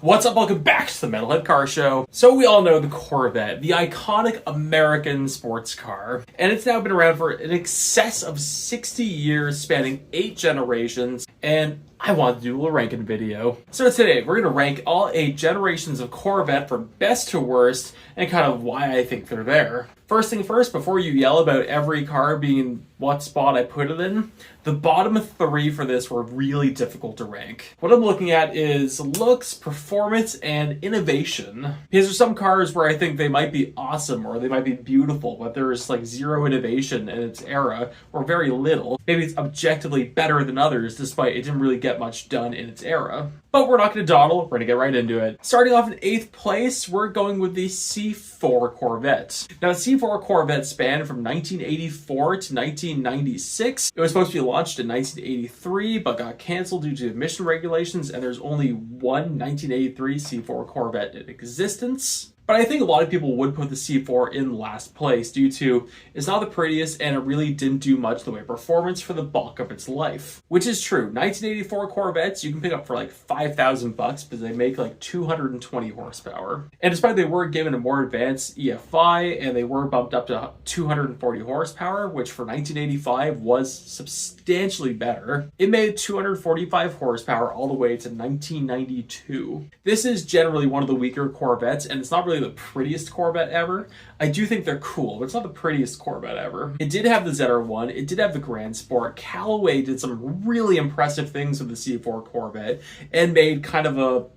What's up? Welcome back to the Metalhead Car Show. So we all know the Corvette, the iconic American sports car, and it's now been around for in excess of 60 years, spanning 8 generations, and I want to do a ranking video. So today, we're going to rank all 8 generations of Corvette from best to worst, and kind of why I think they're there. First thing first, before you yell about every car being what spot I put it in, the bottom 3 for this were really difficult to rank. What I'm looking at is looks, performance, and innovation. Because there's some cars where I think they might be awesome or they might be beautiful, but there's like zero innovation in its era, or very little. Maybe it's objectively better than others, despite it didn't really get much done in its era. But we're not going to dawdle, we're going to get right into it. Starting off in 8th place, we're going with the C4 Corvette. Now, the C4 Corvette spanned from 1984 to 1996. It was supposed to be launched in 1983, but got canceled due to emission regulations, and there's only one 1983 C4 Corvette in existence. But I think a lot of people would put the C4 in last place due to it's not the prettiest and it really didn't do much in the way of performance for the bulk of its life. Which is true. 1984 Corvettes you can pick up for like $5,000 because they make like 220 horsepower. And despite they were given a more advanced EFI and they were bumped up to 240 horsepower, which for 1985 was substantially better, it made 245 horsepower all the way to 1992. This is generally one of the weaker Corvettes, and it's not really the prettiest Corvette ever. I do think they're cool, but it's not the prettiest Corvette ever. It did have the ZR1, it did have the Grand Sport. Callaway did some really impressive things with the C4 Corvette and made kind of a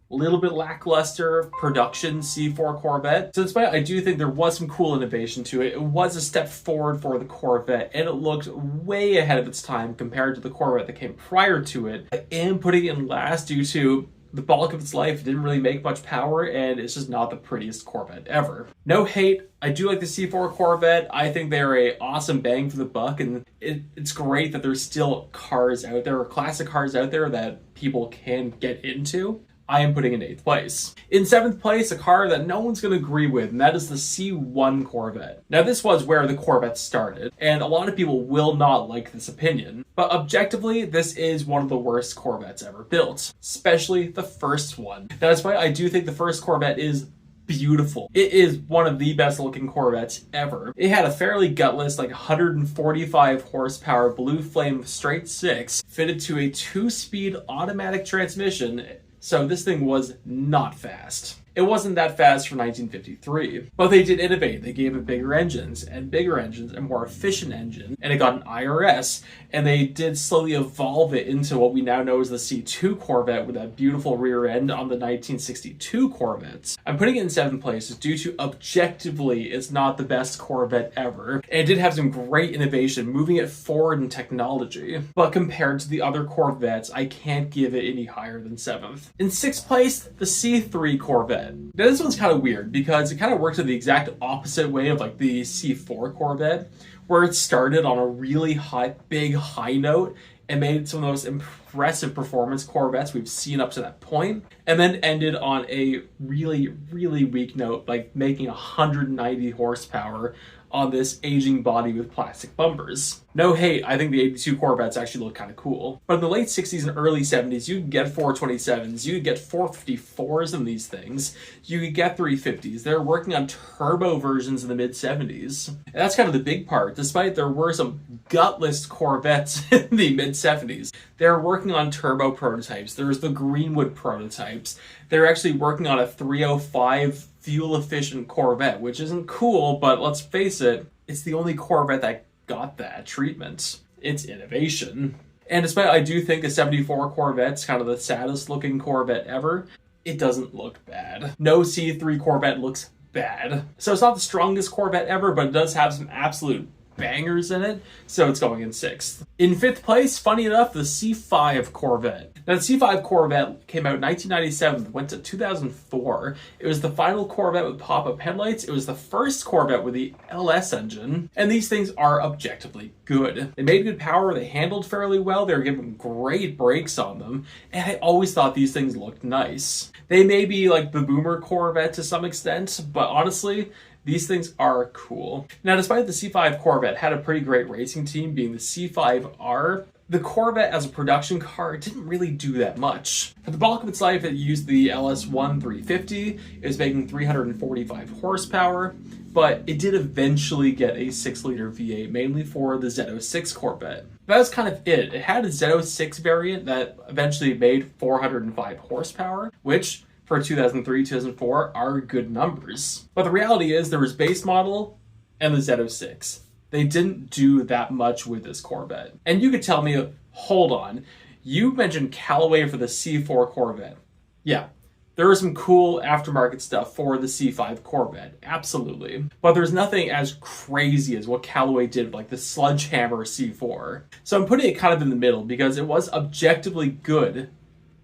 little bit lackluster production C4 Corvette. So despite I do think there was some cool innovation to it, it was a step forward for the Corvette and it looked way ahead of its time compared to the Corvette that came prior to it. I am putting it in last due to the bulk of its life didn't really make much power, and it's just not the prettiest Corvette ever. No hate, I do like the C4 Corvette. I think they're a awesome bang for the buck, and it's great that there's still cars out there, or classic cars out there that people can get into. I am putting in 8th place. In 7th place, a car that no one's going to agree with, and that is the C1 Corvette. Now, this was where the Corvette started, and a lot of people will not like this opinion, but objectively, this is one of the worst Corvettes ever built, especially the first one. Now, that's why I do think the first Corvette is beautiful. It is one of the best looking Corvettes ever. It had a fairly gutless, like 145 horsepower blue flame straight 6, fitted to a 2-speed automatic transmission. So this thing was not fast. It wasn't that fast for 1953, but they did innovate. They gave it bigger engines, and a more efficient engine, and it got an IRS, and they did slowly evolve it into what we now know as the C2 Corvette with that beautiful rear end on the 1962 Corvettes. I'm putting it in 7th place due to objectively it's not the best Corvette ever, and it did have some great innovation, moving it forward in technology, but compared to the other Corvettes, I can't give it any higher than 7th. In 6th place, the C3 Corvette. Now this one's kind of weird because it kind of works in the exact opposite way of like the C4 Corvette, where it started on a really big high note and made some of the most impressive performance Corvettes we've seen up to that point, and then ended on a really, really weak note, like making 190 horsepower on this aging body with plastic bumpers. No hate, I think the 82 Corvettes actually look kind of cool. But in the late 60s and early 70s, you could get 427s, you could get 454s in these things, you could get 350s. They're working on turbo versions in the mid-70s. And that's kind of the big part. Despite there were some gutless Corvettes in the mid-70s, they're working on turbo prototypes. There's the Greenwood prototypes. They're actually working on a 305 fuel-efficient Corvette, which isn't cool, but let's face it, it's the only Corvette that got that treatment. It's innovation. And despite I do think the 74 Corvette's kind of the saddest looking Corvette ever, it doesn't look bad. No C3 Corvette looks bad. So it's not the strongest Corvette ever, but it does have some absolute bangers in it, so it's going in 6th. In 5th place, funny enough, the C5 Corvette. Now, the C5 Corvette came out in 1997, went to 2004. It was the final Corvette with pop-up headlights. It was the first Corvette with the LS engine, and these things are objectively good. They made good power, they handled fairly well, they were given great brakes on them, and I always thought these things looked nice. They may be like the boomer Corvette to some extent, but honestly, these things are cool. Now, despite the C5 Corvette had a pretty great racing team being the C5R, The Corvette as a production car didn't really do that much. For the bulk of its life, it used the LS1 350. It was making 345 horsepower, but it did eventually get a 6-liter V8, mainly for the Z06 Corvette. That was kind of it. It had a Z06 variant that eventually made 405 horsepower, which for 2003-2004 are good numbers. But the reality is there was base model and the Z06. They didn't do that much with this Corvette. And you could tell me, hold on, you mentioned Callaway for the C4 Corvette. Yeah, there was some cool aftermarket stuff for the C5 Corvette, absolutely. But there's nothing as crazy as what Callaway did, like the Sledgehammer C4. So I'm putting it kind of in the middle because it was objectively good,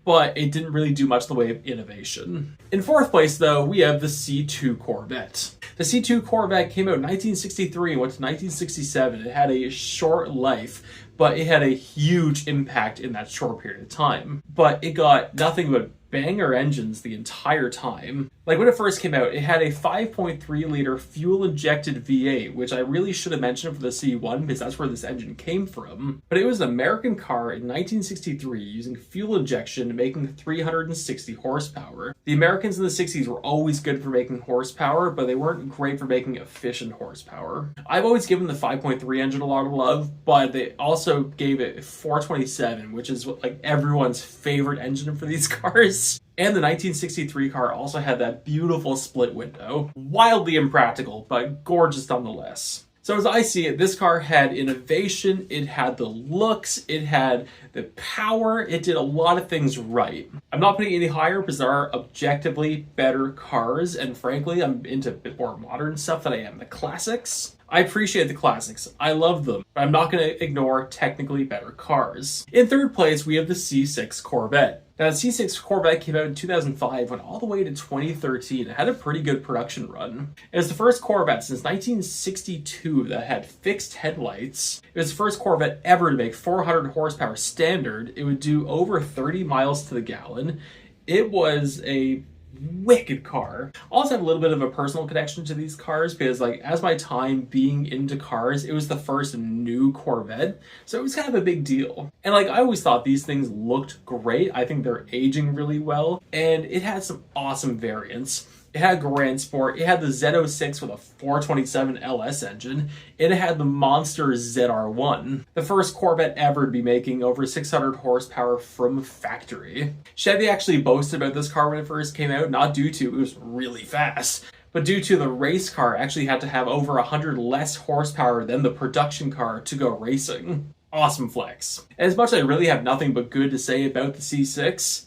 but it didn't really do much in the way of innovation. In fourth place, though, we have the C2 Corvette. The C2 Corvette came out in 1963 and went to 1967. It had a short life, but it had a huge impact in that short period of time. But it got nothing but banger engines the entire time. Like when it first came out, it had a 5.3-liter fuel-injected V8, which I really should have mentioned for the C1 because that's where this engine came from. But it was an American car in 1963 using fuel injection, making 360 horsepower. The Americans in the 60s were always good for making horsepower, but they weren't great for making efficient horsepower. I've always given the 5.3 engine a lot of love, but they also gave it 427, which is like everyone's favorite engine for these cars. And the 1963 car also had that beautiful split window. Wildly impractical, but gorgeous nonetheless. So as I see it, this car had innovation, it had the looks, it had the power, it did a lot of things right. I'm not putting it any higher because there are objectively better cars, and frankly, I'm into a bit more modern stuff than I am the classics. I appreciate the classics. I love them, but I'm not going to ignore technically better cars. In third place, we have the C6 Corvette. Now, the C6 Corvette came out in 2005, went all the way to 2013. It had a pretty good production run. It was the first Corvette since 1962 that had fixed headlights. It was the first Corvette ever to make 400 horsepower standard. It would do over 30 miles to the gallon. It was a wicked car. I also have a little bit of a personal connection to these cars because, like, as my time being into cars, it was the first new Corvette, so it was kind of a big deal. And like, I always thought these things looked great. I think they're aging really well, and it had some awesome variants. It had Grand Sport, it had the Z06 with a 427 LS engine, and it had the monster ZR1, the first Corvette ever to be making over 600 horsepower from factory. Chevy actually boasted about this car when it first came out, not due to it was really fast, but due to the race car actually had to have over 100 less horsepower than the production car to go racing. Awesome flex. And as much as I really have nothing but good to say about the C6,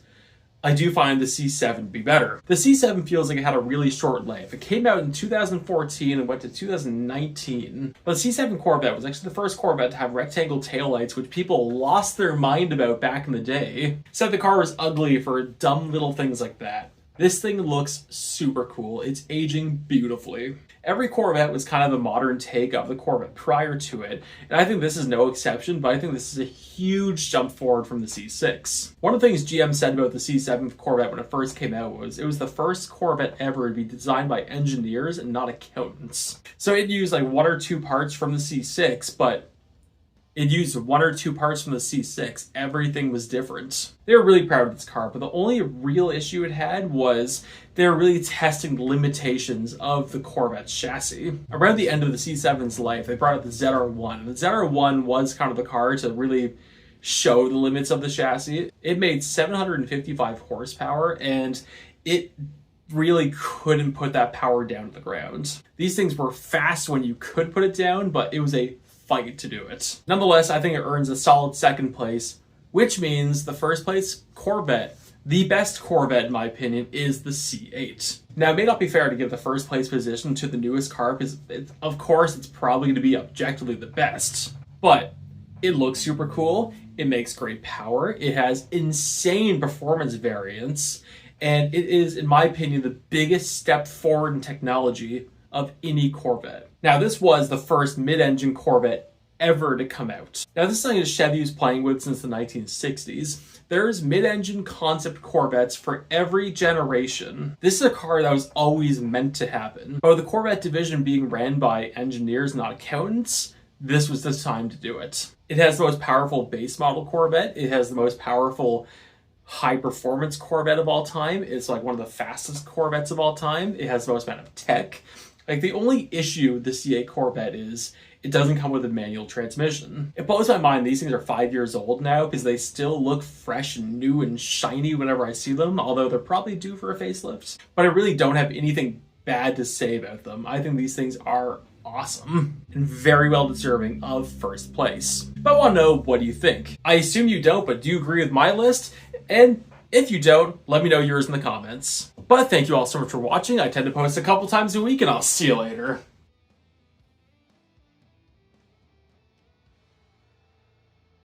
I do find the C7 to be better. The C7 feels like it had a really short life. It came out in 2014 and went to 2019. But the C7 Corvette was actually the first Corvette to have rectangle taillights, which people lost their mind about back in the day. Said the car was ugly for dumb little things like that. This thing looks super cool. It's aging beautifully. Every Corvette was kind of the modern take of the Corvette prior to it, and I think this is no exception, but I think this is a huge jump forward from the C6. One of the things GM said about the C7 Corvette when it first came out was it was the first Corvette ever to be designed by engineers and not accountants. So it used like one or two parts from the C6, but it used one or two parts from the C6. Everything was different. They were really proud of this car, but the only real issue it had was they were really testing the limitations of the Corvette's chassis. Around the end of the C7's life, they brought out the ZR1. And the ZR1 was kind of the car to really show the limits of the chassis. It made 755 horsepower, and it really couldn't put that power down to the ground. These things were fast when you could put it down, but it was a fight to do it. Nonetheless, I think it earns a solid second place, which means the first place Corvette, the best Corvette in my opinion, is the C8. Now, it may not be fair to give the first place position to the newest car because, of course, it's probably going to be objectively the best, but it looks super cool, it makes great power, it has insane performance variance, and it is, in my opinion, the biggest step forward in technology of any Corvette. Now, this was the first mid-engine Corvette ever to come out. Now, this is something that Chevy was playing with since the 1960s. There's mid-engine concept Corvettes for every generation. This is a car that was always meant to happen. But with the Corvette division being ran by engineers, not accountants, this was the time to do it. It has the most powerful base model Corvette. It has the most powerful high performance Corvette of all time. It's like one of the fastest Corvettes of all time. It has the most amount of tech. Like, the only issue with the C8 Corvette is it doesn't come with a manual transmission. It blows my mind these things are 5 years old now because they still look fresh and new and shiny whenever I see them, although they're probably due for a facelift. But I really don't have anything bad to say about them. I think these things are awesome and very well deserving of first place. But I want to know, what do you think? I assume you don't, but do you agree with my list? And if you don't, let me know yours in the comments. But thank you all so much for watching. I tend to post a couple times a week, and I'll see you later.